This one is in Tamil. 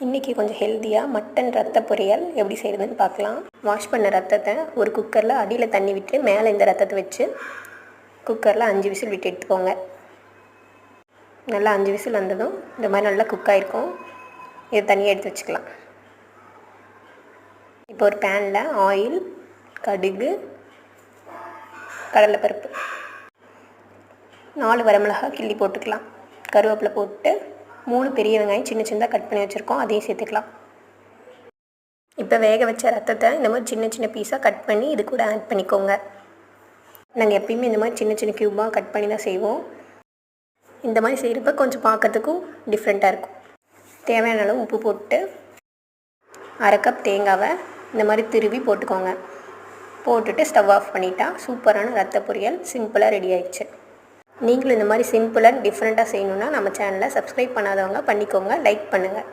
இன்றைக்கி கொஞ்சம் ஹெல்த்தியாக மட்டன் ரத்த பொரியல் எப்படி செய்கிறதுன்னு பார்க்கலாம். வாஷ் பண்ண ரத்தத்தை ஒரு குக்கரில் அடியில் தண்ணி விட்டு மேலே இந்த ரத்தத்தை வச்சு குக்கரில் 5 விசில் விட்டு எடுத்துக்கோங்க. நல்லா 5 விசில் வந்ததும் இந்த மாதிரி நல்லா குக் ஆகிருக்கும். இதை தனியாக எடுத்து வச்சுக்கலாம். இப்போ ஒரு பேனில் ஆயில், கடுகு, கடலைப்பருப்பு, 4 வரமிளகாய் கிள்ளி போட்டுக்கலாம். கருவேப்பிலை போட்டு 3 பெரிய வெங்காயம் சின்ன சின்னதாக கட் பண்ணி வச்சுருக்கோம், அதையும் சேர்த்துக்கலாம். இப்போ வேக வச்ச ரத்தத்தை இந்த மாதிரி சின்ன சின்ன பீஸாக கட் பண்ணி இது கூட ஆட் பண்ணிக்கோங்க. நாங்கள் எப்பயுமே இந்த மாதிரி சின்ன சின்ன க்யூபாக கட் பண்ணி தான் செய்வோம். இந்த மாதிரி செய்கிறப்ப கொஞ்சம் பார்க்கறதுக்கும் டிஃப்ரெண்ட்டாக இருக்கும். தேவையான அளவு உப்பு போட்டு 1/2 கப் தேங்காவை இந்த மாதிரி திருவி போட்டுக்கோங்க. போட்டுட்டு ஸ்டவ் ஆஃப் பண்ணிட்டா சூப்பரான ரத்த பொரியல் சிம்பிளாக ரெடி ஆயிடுச்சு. நீங்களும் இந்த மாதிரி சிம்பிளாக டிஃப்ரெண்ட்டாக செய்யணுன்னா நம்ம சேனலை சப்ஸ்கிரைப் பண்ணாதவங்க பண்ணிக்கோங்க, லைக் பண்ணுங்கள்.